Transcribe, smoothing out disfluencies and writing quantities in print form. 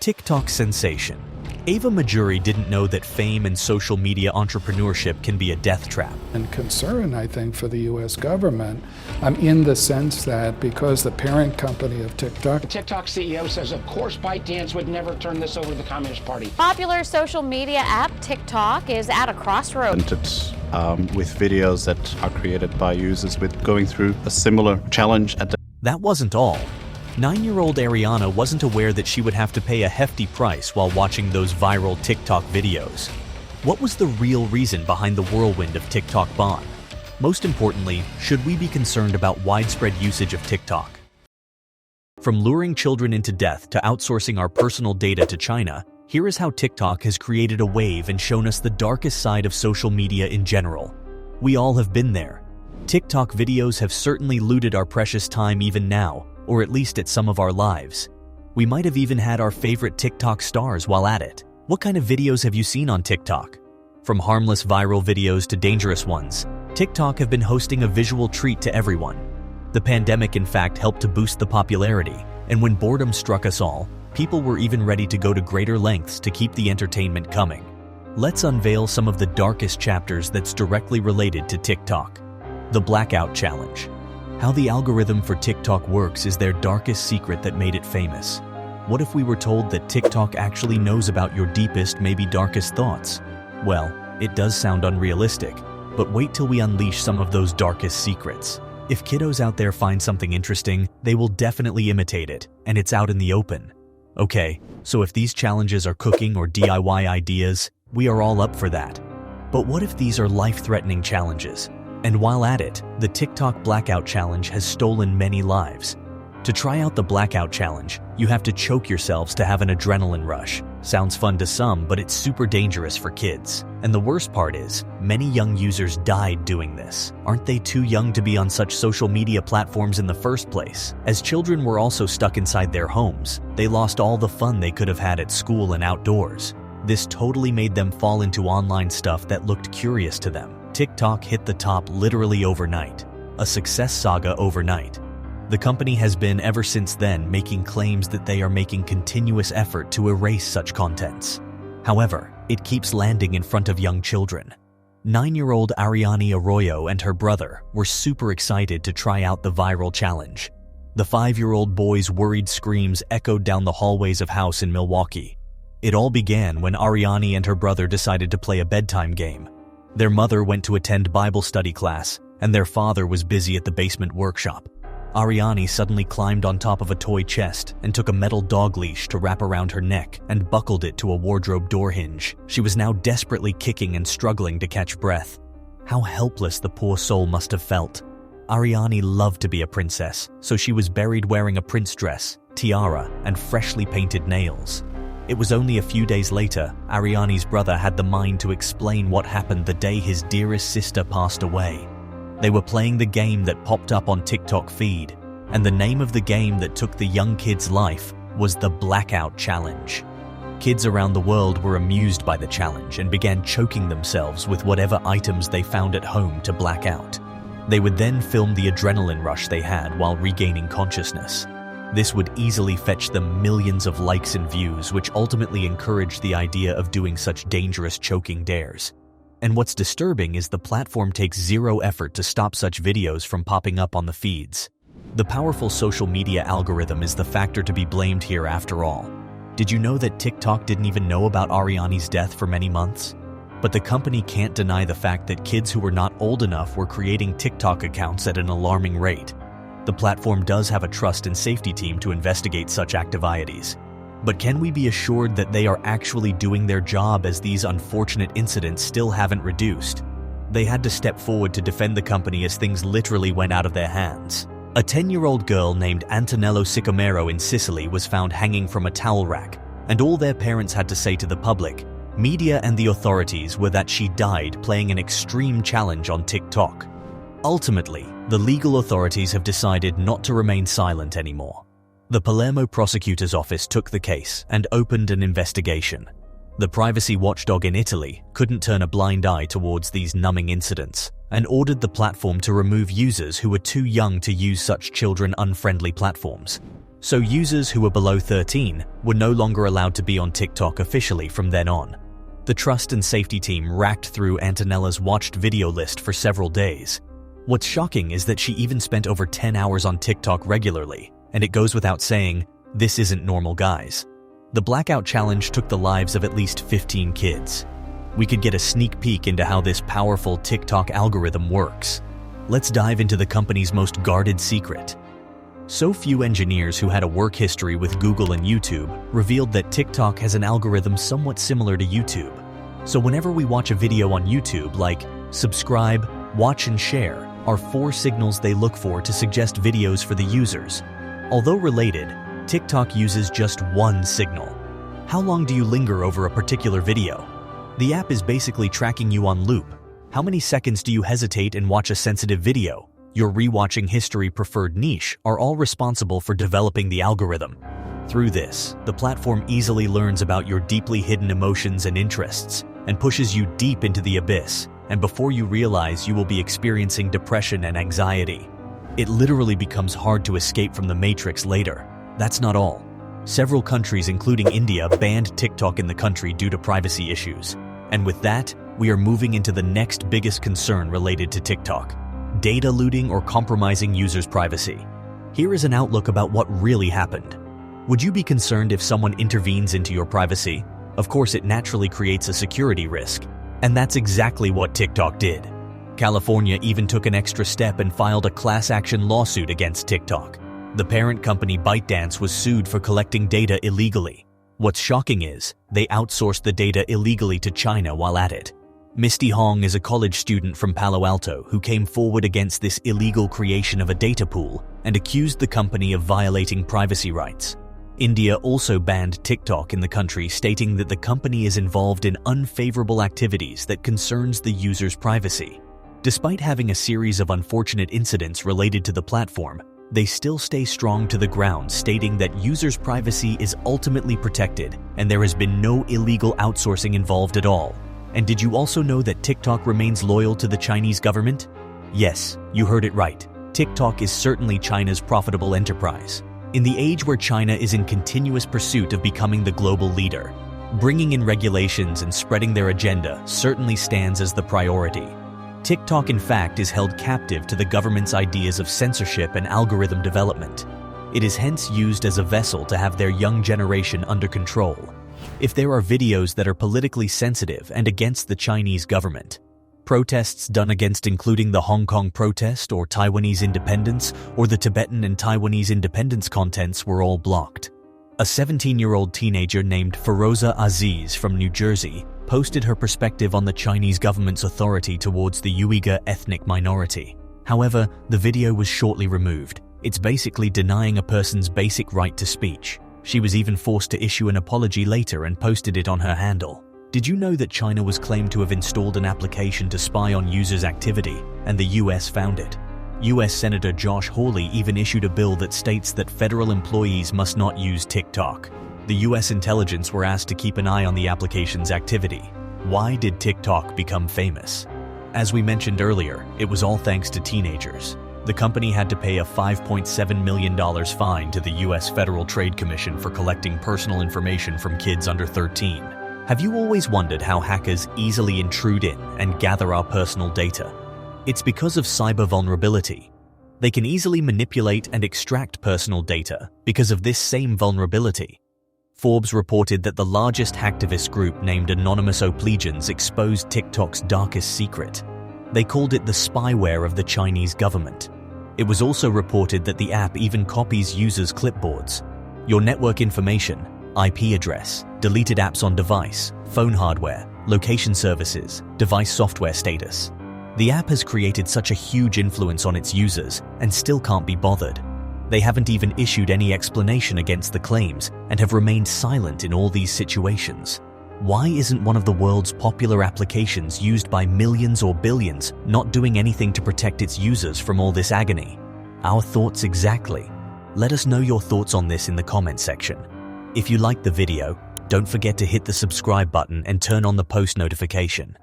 TikTok sensation. Ava Majuri didn't know that fame and social media entrepreneurship can be a death trap. And concern, I think, for the U.S. government, in the sense that because the parent company of TikTok... The TikTok CEO says, of course, Bytedance would never turn this over to the Communist Party. Popular social media app TikTok is at a crossroads. With videos that are created by users with going through a similar challenge. That wasn't all. 9-year-old Ariana wasn't aware that she would have to pay a hefty price while watching those viral TikTok videos. What was the real reason behind the whirlwind of TikTok ban? Most importantly, should we be concerned about widespread usage of TikTok? From luring children into death to outsourcing our personal data to China, here is how TikTok has created a wave and shown us the darkest side of social media in general. We all have been there. TikTok videos have certainly looted our precious time even now, or at least at some of our lives. We might have even had our favorite TikTok stars while at it. What kind of videos have you seen on TikTok? From harmless viral videos to dangerous ones, TikTok have been hosting a visual treat to everyone. The pandemic, in fact, helped to boost the popularity, and when boredom struck us all, people were even ready to go to greater lengths to keep the entertainment coming. Let's unveil some of the darkest chapters that's directly related to TikTok. The Blackout Challenge. How the algorithm for TikTok works is their darkest secret that made it famous. What if we were told that TikTok actually knows about your deepest, maybe darkest thoughts? Well, it does sound unrealistic, but wait till we unleash some of those darkest secrets. If kiddos out there find something interesting, they will definitely imitate it, and it's out in the open. Okay, so if these challenges are cooking or DIY ideas, we are all up for that. But what if these are life-threatening challenges? And while at it, the TikTok Blackout Challenge has stolen many lives. To try out the Blackout Challenge, you have to choke yourselves to have an adrenaline rush. Sounds fun to some, but it's super dangerous for kids. And the worst part is, many young users died doing this. Aren't they too young to be on such social media platforms in the first place? As children were also stuck inside their homes, they lost all the fun they could have had at school and outdoors. This totally made them fall into online stuff that looked curious to them. TikTok hit the top literally overnight. A success saga overnight. The company has been ever since then making claims that they are making continuous effort to erase such contents. However, it keeps landing in front of young children. 9-year-old Ariane Arroyo and her brother were super excited to try out the viral challenge. The 5-year-old boy's worried screams echoed down the hallways of house in Milwaukee. It all began when Ariane and her brother decided to play a bedtime game. Their mother went to attend Bible study class, and their father was busy at the basement workshop. Ariane suddenly climbed on top of a toy chest and took a metal dog leash to wrap around her neck and buckled it to a wardrobe door hinge. She was now desperately kicking and struggling to catch breath. How helpless the poor soul must have felt. Ariane loved to be a princess, so she was buried wearing a prince dress, tiara, and freshly painted nails. It was only a few days later, Ariane's brother had the mind to explain what happened the day his dearest sister passed away. They were playing the game that popped up on TikTok feed, and the name of the game that took the young kid's life was the Blackout Challenge. Kids around the world were amused by the challenge and began choking themselves with whatever items they found at home to black out. They would then film the adrenaline rush they had while regaining consciousness. This would easily fetch them millions of likes and views, which ultimately encouraged the idea of doing such dangerous choking dares. And what's disturbing is the platform takes zero effort to stop such videos from popping up on the feeds. The powerful social media algorithm is the factor to be blamed here after all. Did you know that TikTok didn't even know about Ariane's death for many months? But the company can't deny the fact that kids who were not old enough were creating TikTok accounts at an alarming rate. The platform does have a trust and safety team to investigate such activities. But can we be assured that they are actually doing their job, as these unfortunate incidents still haven't reduced? They had to step forward to defend the company as things literally went out of their hands. A 10-year-old girl named Antonello Sicamero in Sicily was found hanging from a towel rack, and all their parents had to say to the public, media and the authorities were that she died playing an extreme challenge on TikTok. Ultimately, the legal authorities have decided not to remain silent anymore. The Palermo prosecutor's office took the case and opened an investigation. The privacy watchdog in Italy couldn't turn a blind eye towards these numbing incidents and ordered the platform to remove users who were too young to use such children-unfriendly platforms. So users who were below 13 were no longer allowed to be on TikTok officially from then on. The trust and safety team racked through Antonella's watched video list for several days. What's shocking is that she even spent over 10 hours on TikTok regularly, and it goes without saying, this isn't normal, guys. The blackout challenge took the lives of at least 15 kids. We could get a sneak peek into how this powerful TikTok algorithm works. Let's dive into the company's most guarded secret. So few engineers who had a work history with Google and YouTube revealed that TikTok has an algorithm somewhat similar to YouTube. So whenever we watch a video on YouTube, like subscribe, watch, and share, are 4 signals they look for to suggest videos for the users. Although related, TikTok uses just one signal. How long do you linger over a particular video? The app is basically tracking you on loop. How many seconds do you hesitate and watch a sensitive video? Your rewatching history preferred niche are all responsible for developing the algorithm. Through this, the platform easily learns about your deeply hidden emotions and interests and pushes you deep into the abyss, and before you realize, you will be experiencing depression and anxiety. It literally becomes hard to escape from the matrix later. That's not all. Several countries, including India, banned TikTok in the country due to privacy issues. And with that, we are moving into the next biggest concern related to TikTok: data looting or compromising users' privacy. Here is an outlook about what really happened. Would you be concerned if someone intervenes into your privacy? Of course, it naturally creates a security risk. And that's exactly what TikTok did. California even took an extra step and filed a class action lawsuit against TikTok. The parent company Bytedance was sued for collecting data illegally. What's shocking is, they outsourced the data illegally to China while at it. Misty Hong is a college student from Palo Alto who came forward against this illegal creation of a data pool and accused the company of violating privacy rights. India also banned TikTok in the country, stating that the company is involved in unfavorable activities that concerns the user's privacy. Despite having a series of unfortunate incidents related to the platform, they still stay strong to the ground, stating that users' privacy is ultimately protected and there has been no illegal outsourcing involved at all. And did you also know that TikTok remains loyal to the Chinese government? Yes, you heard it right. TikTok is certainly China's profitable enterprise. In the age where China is in continuous pursuit of becoming the global leader, bringing in regulations and spreading their agenda certainly stands as the priority. TikTok, in fact, is held captive to the government's ideas of censorship and algorithm development. It is hence used as a vessel to have their young generation under control. If there are videos that are politically sensitive and against the Chinese government, protests done against including the Hong Kong protest or Taiwanese independence or the Tibetan and Taiwanese independence contents were all blocked. A 17-year-old teenager named Feroza Aziz from New Jersey posted her perspective on the Chinese government's authority towards the Uyghur ethnic minority. However, the video was shortly removed. It's basically denying a person's basic right to speech. She was even forced to issue an apology later and posted it on her handle. Did you know that China was claimed to have installed an application to spy on users' activity, and the US found it? US Senator Josh Hawley even issued a bill that states that federal employees must not use TikTok. The US intelligence were asked to keep an eye on the application's activity. Why did TikTok become famous? As we mentioned earlier, it was all thanks to teenagers. The company had to pay a $5.7 million fine to the US Federal Trade Commission for collecting personal information from kids under 13. Have you always wondered how hackers easily intrude in and gather our personal data? It's because of cyber vulnerability. They can easily manipulate and extract personal data because of this same vulnerability. Forbes reported that the largest hacktivist group named Anonymous Oplegians exposed TikTok's darkest secret. They called it the spyware of the Chinese government. It was also reported that the app even copies users' clipboards, your network information, IP address, deleted apps on device, phone hardware, location services, device software status. The app has created such a huge influence on its users and still can't be bothered. They haven't even issued any explanation against the claims and have remained silent in all these situations. Why isn't one of the world's popular applications used by millions or billions not doing anything to protect its users from all this agony? Our thoughts exactly. Let us know your thoughts on this in the comment section. If you liked the video, don't forget to hit the subscribe button and turn on the post notification.